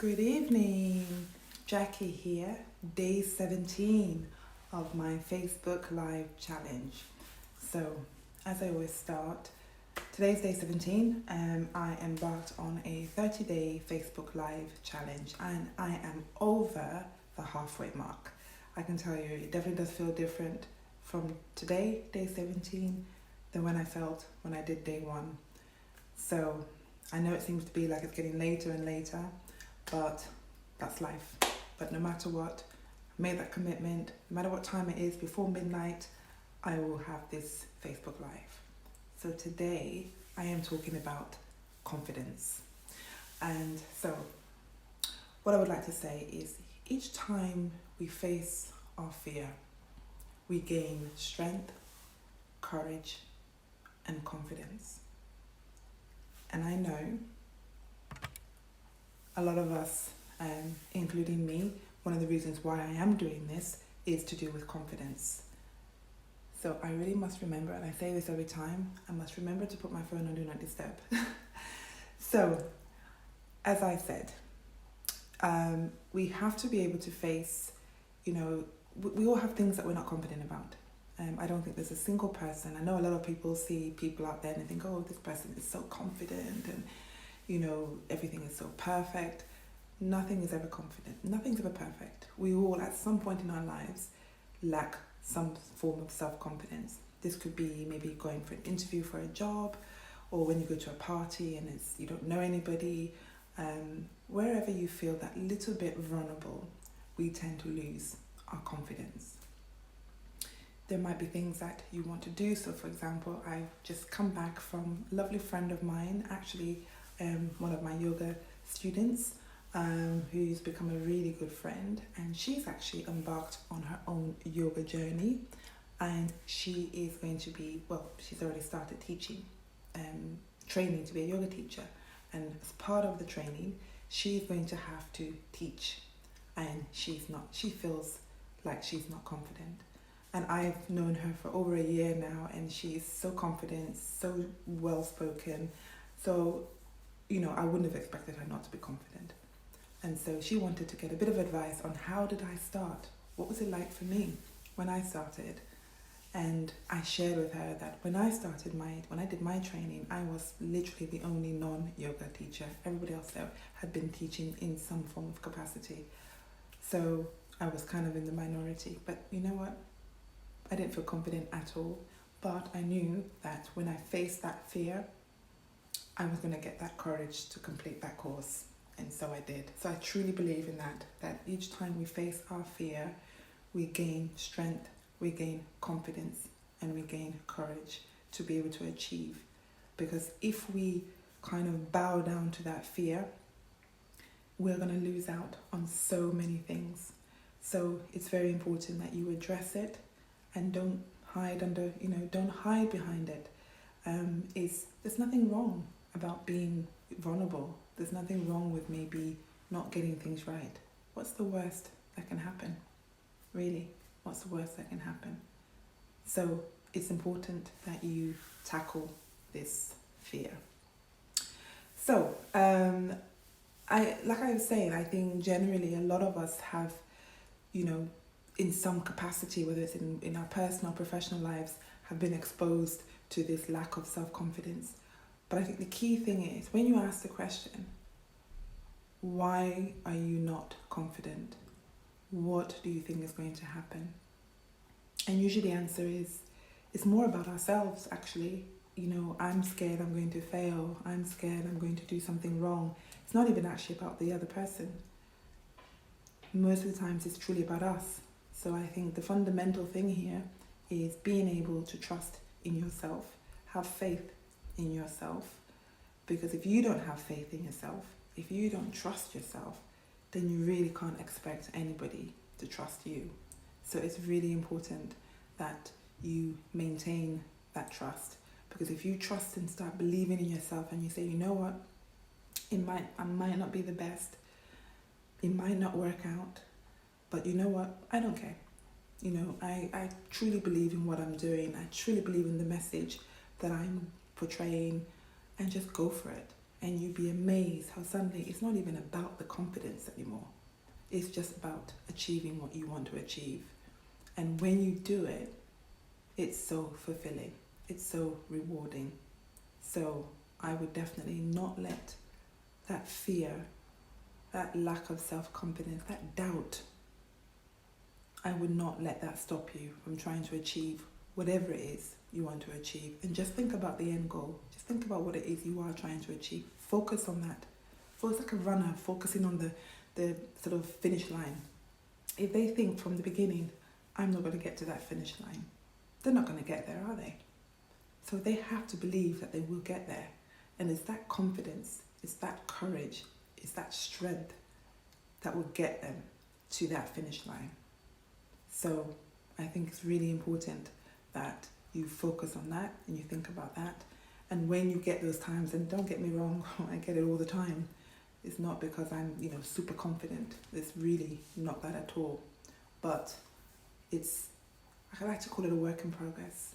Good evening, Jackie here, day 17 of my Facebook Live challenge. So, as I always start, today's day 17, I embarked on a 30-day Facebook Live challenge and I am over the halfway mark. I can tell you, it definitely does feel different from today, day 17, than when I felt when I did day 1. So, I know it seems to be like it's getting later and later, but that's life. But no matter what, I made that commitment. No matter what time it is, before midnight, I will have this Facebook Live. So today, I am talking about confidence. And so, what I would like to say is, each time we face our fear, we gain strength, courage, and confidence. And I know a lot of us, including me, one of the reasons why I am doing this is to do with confidence. So I really must remember, and I say this every time, I must remember to put my phone on Do Not Disturb. So, as I said, we have to be able to face, we all have things that we're not confident about. I don't think there's a single person. I know a lot of people see people out there and they think, oh, this person is so confident and everything is so perfect. Nothing is ever confident. Nothing's ever perfect. We all, at some point in our lives, lack some form of self-confidence. This could be maybe going for an interview for a job, or when you go to a party and you don't know anybody. Wherever you feel that little bit vulnerable, we tend to lose our confidence. There might be things that you want to do. So, for example, I've just come back from a lovely friend of mine, actually one of my yoga students, who's become a really good friend, and she's actually embarked on her own yoga journey, and she is going to be, she's already started teaching, training to be a yoga teacher, and as part of the training, she's going to have to teach, and she feels like she's not confident. And I've known her for over a year now, and she's so confident, so well-spoken. So, I wouldn't have expected her not to be confident. And so she wanted to get a bit of advice on how did I start? What was it like for me when I started? And I shared with her that when I did my training, I was literally the only non-yoga teacher. Everybody else there had been teaching in some form of capacity. So I was kind of in the minority. But you know what? I didn't feel confident at all. But I knew that when I faced that fear, I was going to get that courage to complete that course. And so I did. So I truly believe in that each time we face our fear, we gain strength, we gain confidence, and we gain courage to be able to achieve. Because if we kind of bow down to that fear, we're going to lose out on so many things. So it's very important that you address it and don't hide behind it. There's nothing wrong about being vulnerable. There's nothing wrong with maybe not getting things right. What's the worst that can happen? Really, what's the worst that can happen? So it's important that you tackle this fear. So, I was saying, I think generally a lot of us have, in some capacity, whether it's in our personal or professional lives, have been exposed to this lack of self-confidence. But I think the key thing is, when you ask the question, why are you not confident? What do you think is going to happen? And usually the answer is, it's more about ourselves, actually. I'm scared I'm going to fail. I'm scared I'm going to do something wrong. It's not even actually about the other person. Most of the times it's truly about us. So I think the fundamental thing here is being able to trust in yourself, have faith in yourself, because if you don't have faith in yourself, if you don't trust yourself, then you really can't expect anybody to trust you. So it's really important that you maintain that trust, because if you trust and start believing in yourself and you say, you know what, I might not be the best, it might not work out, but you know what, I don't care. I truly believe in what I'm doing. I truly believe in the message that I'm portraying, and just go for it and you'd be amazed how suddenly it's not even about the confidence anymore. It's just about achieving what you want to achieve. And when you do it, it's so fulfilling. It's so rewarding. So I would definitely not let that fear, that lack of self-confidence, that doubt, I would not let that stop you from trying to achieve whatever it is you want to achieve. And just think about the end goal. Just think about what it is you are trying to achieve. Focus on that. It's like a runner focusing on the sort of finish line. If they think from the beginning, I'm not going to get to that finish line, they're not going to get there, are they? So they have to believe that they will get there. And it's that confidence, it's that courage, it's that strength that will get them to that finish line. So I think it's really important that you focus on that and you think about that. And when you get those times, and don't get me wrong, I get it all the time, it's not because I'm, super confident. It's really not that at all. But I like to call it a work in progress.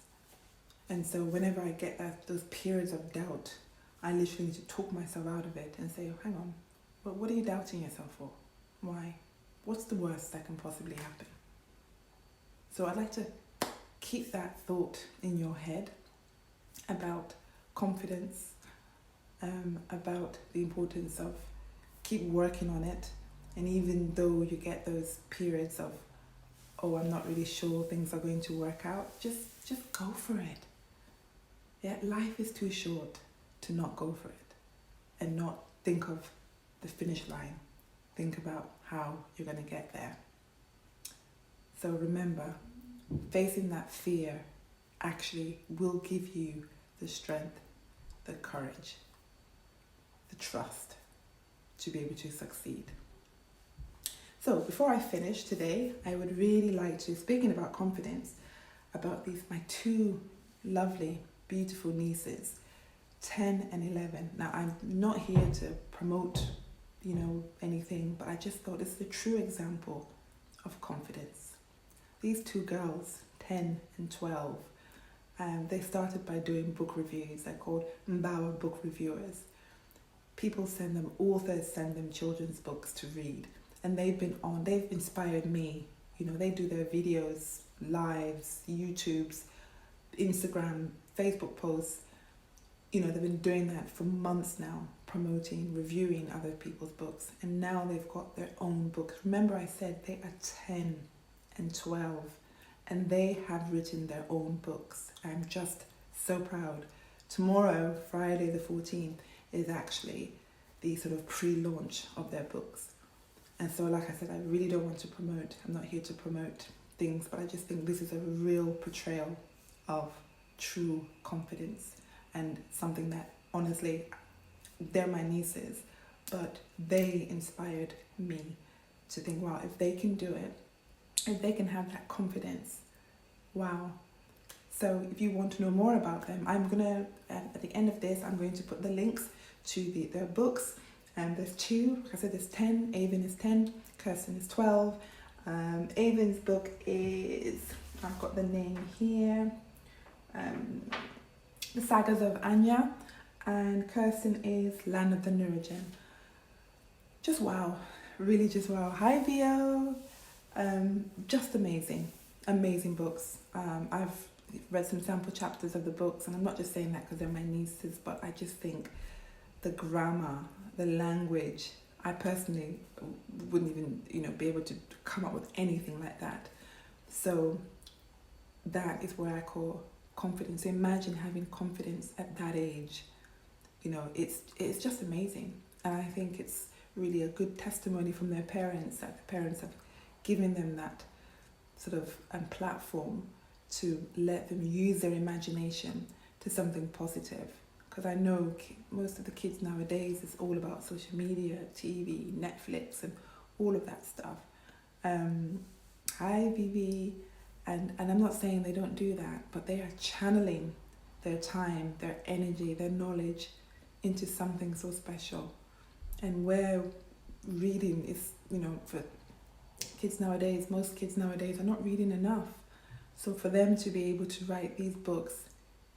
And so whenever I get those periods of doubt, I literally need to talk myself out of it and say, hang on, but what are you doubting yourself for? Why? What's the worst that can possibly happen? So I'd like to keep that thought in your head about confidence, about the importance of keep working on it. And even though you get those periods of, I'm not really sure things are going to work out, just go for it. Yeah, life is too short to not go for it and not think of the finish line. Think about how you're going to get there. So remember, facing that fear actually will give you the strength, the courage, the trust to be able to succeed. So before I finish today, I would really like to, speaking about confidence, about my two lovely, beautiful nieces, 10 and 11. Now, I'm not here to promote, anything, but I just thought this is a true example of confidence. These two girls, 10 and 12, they started by doing book reviews. They're called Mbawa book reviewers. Authors send them children's books to read. And they've inspired me. They do their videos, lives, YouTubes, Instagram, Facebook posts. They've been doing that for months now, promoting, reviewing other people's books. And now they've got their own books. Remember I said they are 10 and 12 and they have written their own books. I'm just so proud. Tomorrow, Friday the 14th, is actually the sort of pre-launch of their books. And so, like I said, I really don't want to promote. I'm not here to promote things, but I just think this is a real portrayal of true confidence and something that, honestly, they're my nieces, but they inspired me to think, wow, if they can do it, if they can have that confidence, wow. So if you want to know more about them, I'm going to, at the end of this, I'm going to put the links to their books. And there's two, like I said, there's 10, Avon is 10, Kirsten is 12. Avon's book is, I've got the name here, The Sagas of Anya, and Kirsten is Land of the Nurigen. Just wow, really just wow. Hi Vio, just amazing books. I've read some sample chapters of the books, and I'm not just saying that because they're my nieces, but I just think the grammar, the language, I personally wouldn't even, be able to come up with anything like that. So that is what I call confidence. So imagine having confidence at that age. It's just amazing. And I think it's really a good testimony from their parents, that the parents have given them that sort of platform to let them use their imagination to something positive. Because I know most of the kids nowadays, it's all about social media, TV, Netflix, and all of that stuff. Hi, Vivi. And I'm not saying they don't do that, but they are channeling their time, their energy, their knowledge into something so special. And where reading is, for kids nowadays, most kids nowadays are not reading enough. So for them to be able to write these books,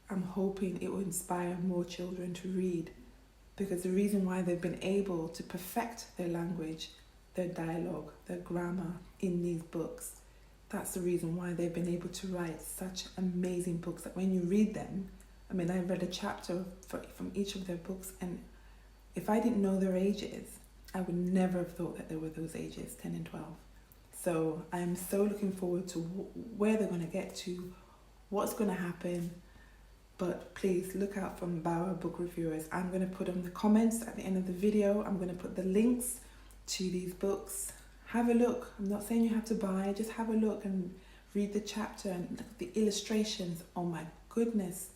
I'm hoping it will inspire more children to read because the reason why they've been able to perfect their language, their dialogue, their grammar in these books, that's the reason why they've been able to write such amazing books that when you read them, I mean, I read a chapter from each of their books, and if I didn't know their ages, I would never have thought that they were those ages, 10 and 12. So I'm so looking forward to where they're going to get to, what's going to happen. But please look out from Bauer Book Reviewers. I'm going to put in the comments at the end of the video. I'm going to put the links to these books. Have a look. I'm not saying you have to buy. Just have a look and read the chapter and look at the illustrations. Oh my goodness.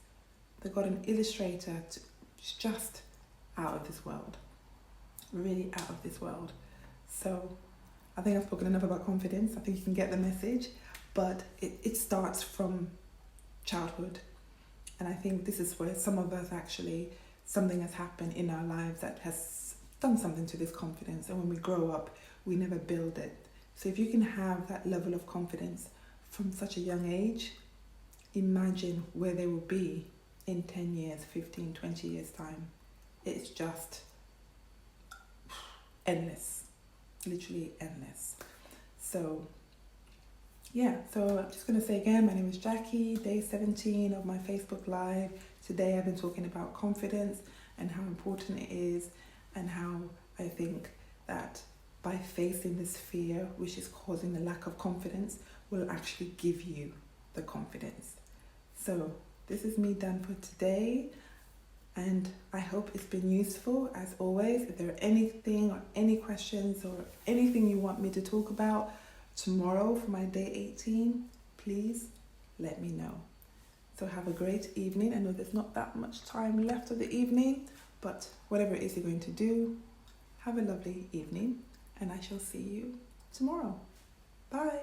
They got an illustrator just out of this world. Really out of this world. So I think I've spoken enough about confidence. I think you can get the message. But it starts from childhood. And I think this is where some of us actually, something has happened in our lives that has done something to this confidence. And when we grow up, we never build it. So if you can have that level of confidence from such a young age, imagine where they will be in 10 years, 15, 20 years time. It's just endless, literally endless. So yeah, so I'm just going to say again, my name is Jackie, day 17 of my Facebook Live. Today I've been talking about confidence and how important it is, and how I think that by facing this fear, which is causing the lack of confidence, will actually give you the confidence. So this is me done for today, and I hope it's been useful. As always, if there are anything or any questions or anything you want me to talk about tomorrow for my day 18, please let me know. So have a great evening. I know there's not that much time left of the evening, but whatever it is you're going to do, have a lovely evening, and I shall see you tomorrow. Bye.